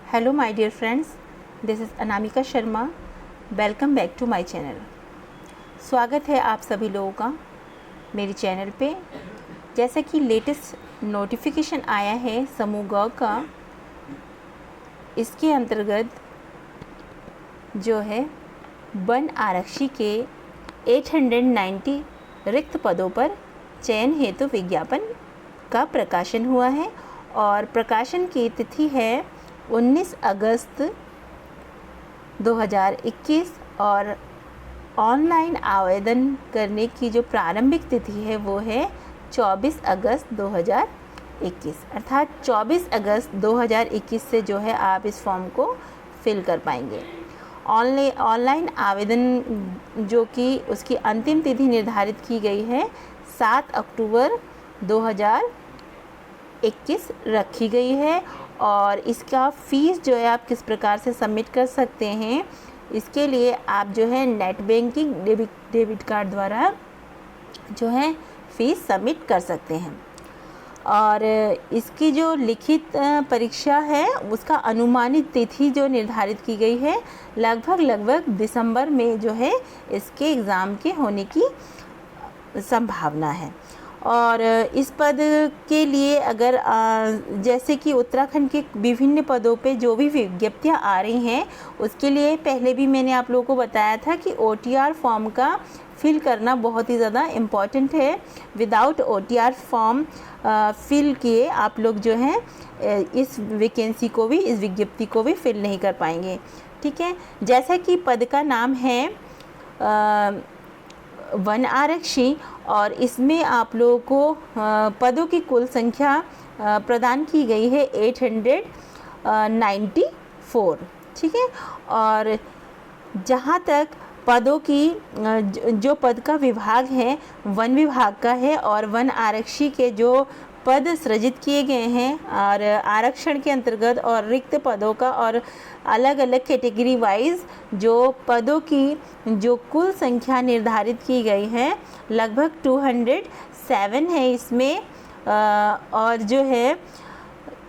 Hello my dear friends, this is Anamika Sharma. Welcome back to my channel. स्वागत है आप सभी लोगों का मेरे चैनल पे। जैसा कि लेटेस्ट नोटिफिकेशन आया है समूह ग का, इसके अंतर्गत जो है वन आरक्षी के 890 रिक्त पदों पर चयन हेतु विज्ञापन का प्रकाशन हुआ है और प्रकाशन की तिथि है 19 अगस्त 2021 और ऑनलाइन आवेदन करने की जो प्रारंभिक तिथि है वो है 24 अगस्त 2021, अर्थात 24 अगस्त 2021 से जो है आप इस फॉर्म को फिल कर पाएंगे। ऑनलाइन आवेदन जो कि उसकी अंतिम तिथि निर्धारित की गई है 7 अक्टूबर 2021 रखी गई है। और इसका फ़ीस जो है आप किस प्रकार से सबमिट कर सकते हैं, इसके लिए आप जो है नेट बैंकिंग डेबिट कार्ड द्वारा जो है फ़ीस सबमिट कर सकते हैं। और इसकी जो लिखित परीक्षा है उसका अनुमानित तिथि जो निर्धारित की गई है लगभग दिसंबर में जो है इसके एग्ज़ाम के होने की संभावना है। और इस पद के लिए अगर जैसे कि उत्तराखंड के विभिन्न पदों पे जो भी विज्ञप्तियाँ आ रही हैं उसके लिए पहले भी मैंने आप लोगों को बताया था कि OTR फॉर्म का फिल करना बहुत ही ज़्यादा इम्पॉर्टेंट है। विदाउट OTR फॉर्म फिल किए आप लोग जो हैं इस वैकेंसी को भी, इस विज्ञप्ति को भी फिल नहीं कर पाएंगे। ठीक है, जैसा कि पद का नाम है वन आरक्षी और इसमें आप लोगों को पदों की कुल संख्या प्रदान की गई है 894। ठीक है, और जहाँ तक पदों की जो पद का विभाग है वन विभाग का है और वन आरक्षी के जो पद सृजित किए गए हैं और आरक्षण के अंतर्गत और रिक्त पदों का और अलग अलग कैटेगरी वाइज जो पदों की जो कुल संख्या निर्धारित की गई है लगभग 207 है इसमें। और जो है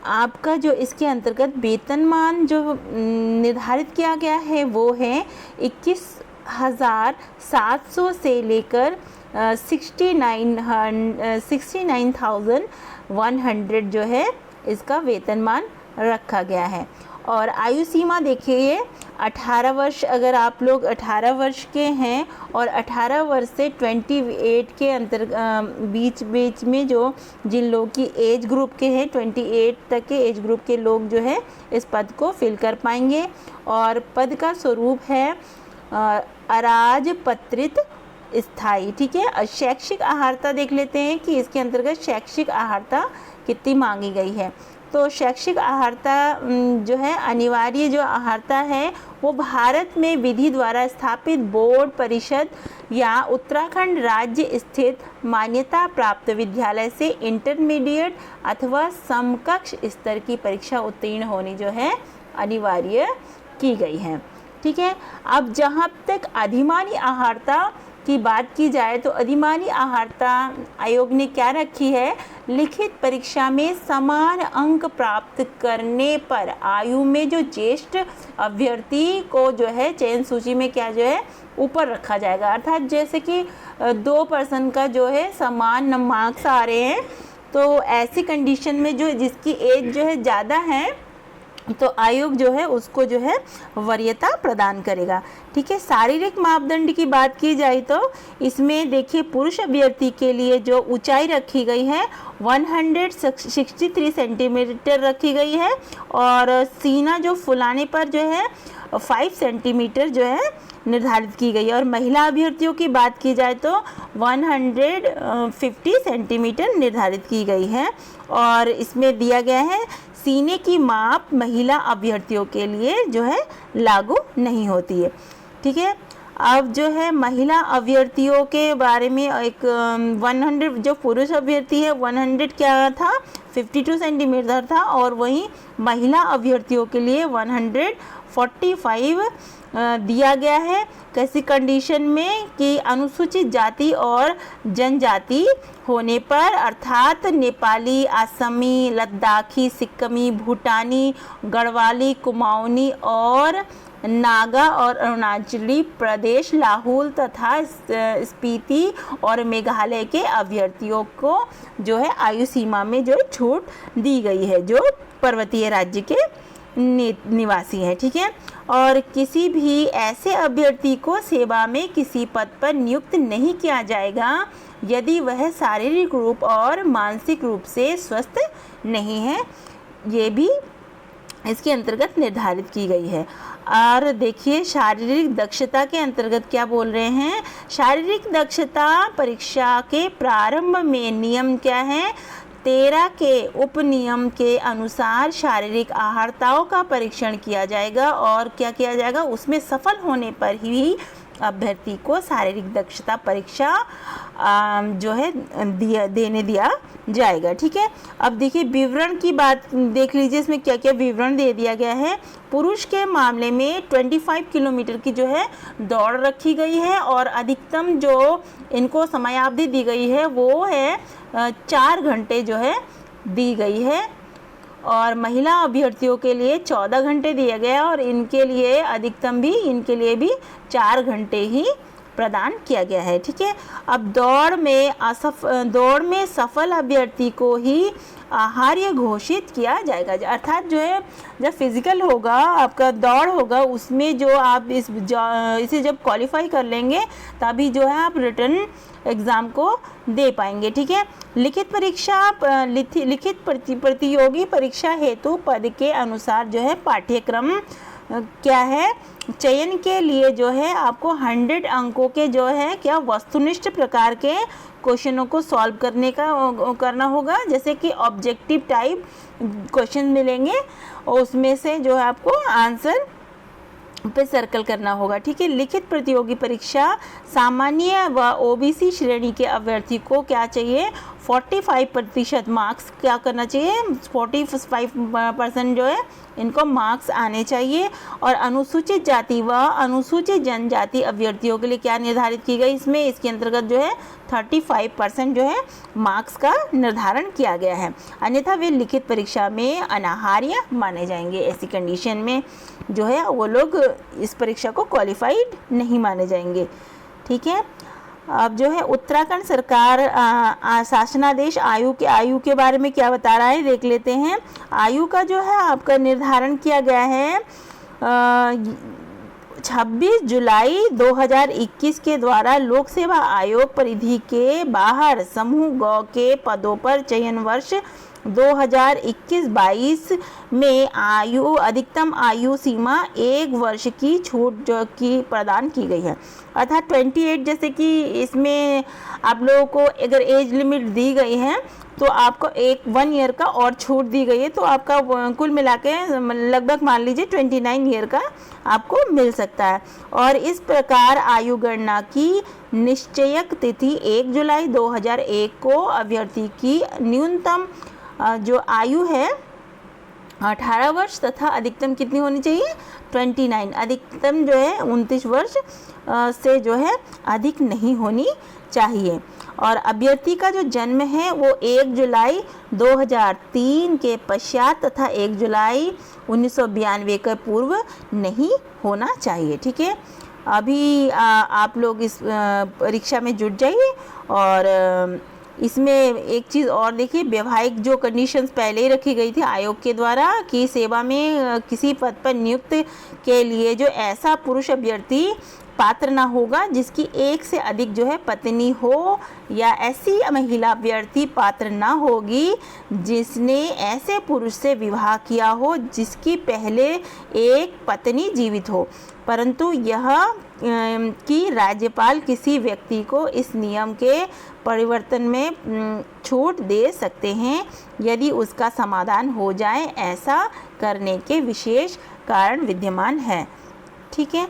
आपका जो इसके अंतर्गत वेतनमान जो निर्धारित किया गया है वो है 21,700 से लेकर 69,100 जो है इसका वेतनमान रखा गया है। और आयु सीमा देखिए 18 वर्ष, अगर आप लोग 18 वर्ष के हैं और 18 वर्ष से 28 के बीच में जो जिन लोगों की एज ग्रुप के हैं 28 तक के एज ग्रुप के लोग जो है इस पद को फिल कर पाएंगे। और पद का स्वरूप है अराजपत्रित स्थायी। ठीक है, और शैक्षिक आहारता देख लेते हैं कि इसके अंतर्गत शैक्षिक आहारता कितनी मांगी गई है। तो शैक्षिक आहारता जो है अनिवार्य जो आहारता है वो भारत में विधि द्वारा स्थापित बोर्ड परिषद या उत्तराखंड राज्य स्थित मान्यता प्राप्त विद्यालय से इंटरमीडिएट अथवा समकक्ष स्तर की परीक्षा उत्तीर्ण होनी जो है अनिवार्य की गई है। ठीक है, अब जहाँ तक अधिमानी आहारता की बात की जाए तो अधिमानी आहारता आयोग ने क्या रखी है, लिखित परीक्षा में समान अंक प्राप्त करने पर आयु में जो ज्येष्ठ अभ्यर्थी को जो है चयन सूची में क्या जो है ऊपर रखा जाएगा। अर्थात जैसे कि 2 पर्सन का जो है समान मार्क्स आ रहे हैं तो ऐसी कंडीशन में जो जिसकी एज जो है ज़्यादा है तो आयोग जो है उसको जो है वरीयता प्रदान करेगा। ठीक है, शारीरिक मापदंड की बात की जाए तो इसमें देखिए पुरुष अभ्यर्थी के लिए जो ऊंचाई रखी गई है 163 सेंटीमीटर रखी गई है और सीना जो फुलाने पर जो है 5 सेंटीमीटर जो है निर्धारित की गई है। और महिला अभ्यर्थियों की बात की जाए तो 150 सेंटीमीटर निर्धारित की गई है। और इसमें दिया गया है सीने की माप महिला अभ्यर्थियों के लिए जो है लागू नहीं होती है। ठीक है, अब जो है महिला अभ्यर्थियों के बारे में एक 100 जो पुरुष अभ्यर्थी है 100 क्या था 52 सेंटीमीटर था और वहीं महिला अभ्यर्थियों के लिए 145 दिया गया है। कैसी कंडीशन में कि अनुसूचित जाति और जनजाति होने पर, अर्थात नेपाली, असमी, लद्दाखी, सिक्किमी, भूटानी, गढ़वाली, कुमाऊनी और नागा और अरुणाचली प्रदेश, लाहौल तथा स्पीति और मेघालय के अभ्यर्थियों को जो है आयु सीमा में जो छूट दी गई है, जो पर्वतीय राज्य के निवासी हैं। ठीक है, और किसी भी ऐसे अभ्यर्थी को सेवा में किसी पद पर नियुक्त नहीं किया जाएगा यदि वह शारीरिक रूप और मानसिक रूप से स्वस्थ नहीं है। ये भी इसके अंतर्गत निर्धारित की गई है। और देखिए शारीरिक दक्षता के अंतर्गत क्या बोल रहे हैं। शारीरिक दक्षता परीक्षा के प्रारंभ में नियम क्या है, 13 के उपनियम के अनुसार शारीरिक अहर्ताओं का परीक्षण किया जाएगा और क्या किया जाएगा, उसमें सफल होने पर ही अभ्यर्थी को शारीरिक दक्षता परीक्षा जो है देने दिया जाएगा। ठीक है, अब देखिए विवरण की बात देख लीजिए, इसमें क्या क्या विवरण दे दिया गया है। पुरुष के मामले में 25 किलोमीटर की जो है दौड़ रखी गई है और अधिकतम जो इनको समयावधि दी गई है वो है 4 घंटे जो है दी गई है। और महिला अभ्यर्थियों के लिए 14 घंटे दिया गया और इनके लिए अधिकतम भी इनके लिए भी 4 घंटे ही प्रदान किया गया है। ठीक है, अब दौड़ में सफल अभ्यर्थी को ही आहार्य घोषित किया जाएगा। अर्थात जो है जब फिजिकल होगा, आपका दौड़ होगा, उसमें जो आप इसे जब क्वालिफाई कर लेंगे तभी जो है आप रिटर्न एग्ज़ाम को दे पाएंगे। ठीक है, लिखित परीक्षा लिखित प्रतियोगी परीक्षा हेतु पद के अनुसार जो है पाठ्यक्रम क्या है, चयन के लिए जो है आपको 100 अंकों के जो है क्या वस्तुनिष्ठ प्रकार के क्वेश्चनों को सॉल्व करना होगा। जैसे कि ऑब्जेक्टिव टाइप क्वेश्चन मिलेंगे और उसमें से जो है आपको आंसर पे सर्कल करना होगा। ठीक है, लिखित प्रतियोगी परीक्षा सामान्य व ओबीसी श्रेणी के अभ्यर्थी को क्या चाहिए, 45% मार्क्स क्या करना चाहिए, 45% जो है इनको मार्क्स आने चाहिए। और अनुसूचित जाति व अनुसूचित जनजाति अभ्यर्थियों के लिए क्या निर्धारित की गई, इसमें इसके अंतर्गत जो है 35% जो है मार्क्स का निर्धारण किया गया है, अन्यथा वे लिखित परीक्षा में अनाहार्य माने जाएंगे। ऐसी कंडीशन में जो है वो लोग इस परीक्षा को क्वालिफाइड नहीं माने जाएंगे। ठीक है, अब जो है उत्तराखंड सरकार शासनादेश आयु के बारे में क्या बता रहा है देख लेते हैं। आयु का जो है आपका निर्धारण किया गया है 26 जुलाई 2021 के द्वारा लोक सेवा आयोग परिधि के बाहर समूह ग के पदों पर चयन वर्ष 2021-22 में अधिकतम आयु सीमा 1 वर्ष की छूट जो की प्रदान की गई है। अर्थात 28, जैसे कि इसमें आप लोगों को अगर एज लिमिट दी गई है तो आपको 1 ईयर का और छूट दी गई है, तो आपका कुल मिला के लगभग मान लीजिए 29 ईयर का आपको मिल सकता है। और इस प्रकार आयु गणना की निश्चयक तिथि 1 जुलाई 2001 को अभ्यर्थी की न्यूनतम जो आयु है 18 वर्ष तथा अधिकतम कितनी होनी चाहिए, 29, अधिकतम जो है 29 वर्ष से जो है अधिक नहीं होनी चाहिए। और अभ्यर्थी का जो जन्म है वो 1 जुलाई 2003 के पश्चात तथा 1 जुलाई 1992 के पूर्व नहीं होना चाहिए। ठीक है, अभी आप लोग इस परीक्षा में जुट जाइए। और इसमें एक चीज़ और देखिए, वैवाहिक जो कंडीशंस पहले ही रखी गई थी आयोग के द्वारा कि सेवा में किसी पद पर नियुक्त के लिए जो ऐसा पुरुष अभ्यर्थी पात्र ना होगा जिसकी एक से अधिक जो है पत्नी हो, या ऐसी महिला अभ्यर्थी पात्र ना होगी जिसने ऐसे पुरुष से विवाह किया हो जिसकी पहले एक पत्नी जीवित हो। परंतु यह कि राज्यपाल किसी व्यक्ति को इस नियम के परिवर्तन में छूट दे सकते हैं यदि उसका समाधान हो जाए, ऐसा करने के विशेष कारण विद्यमान है। ठीक है,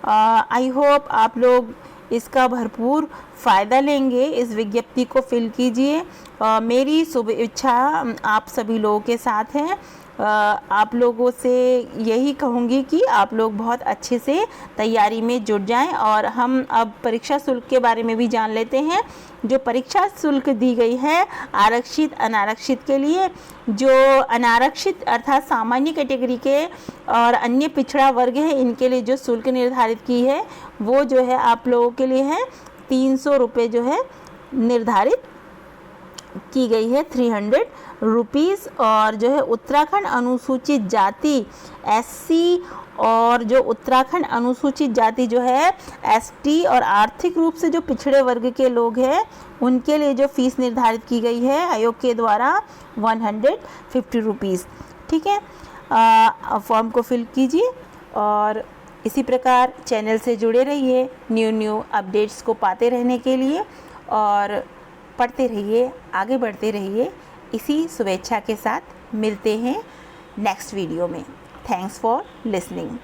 आई होप आप लोग इसका भरपूर फ़ायदा लेंगे। इस विज्ञप्ति को फिल कीजिए। मेरी शुभ इच्छा आप सभी लोगों के साथ है। आप लोगों से यही कहूँगी कि आप लोग बहुत अच्छे से तैयारी में जुट जाएं। और हम अब परीक्षा शुल्क के बारे में भी जान लेते हैं। जो परीक्षा शुल्क दी गई है आरक्षित अनारक्षित के लिए, जो अनारक्षित अर्थात सामान्य कैटेगरी के और अन्य पिछड़ा वर्ग है, इनके लिए जो शुल्क निर्धारित की है वो जो है आप लोगों के लिए है 300 रुपये जो है निर्धारित की गई है, 300 रुपीज़। और जो है उत्तराखंड अनुसूचित जाति SC और जो उत्तराखंड अनुसूचित जाति जो है ST और आर्थिक रूप से जो पिछड़े वर्ग के लोग हैं उनके लिए जो फीस निर्धारित की गई है आयोग के द्वारा 150 रुपीज़। ठीक है, फॉर्म को फिल कीजिए और इसी प्रकार चैनल से जुड़े रहिए न्यू अपडेट्स को पाते रहने के लिए, और पढ़ते रहिए, आगे बढ़ते रहिए। इसी शुभेच्छा के साथ मिलते हैं नेक्स्ट वीडियो में। Thanks for listening.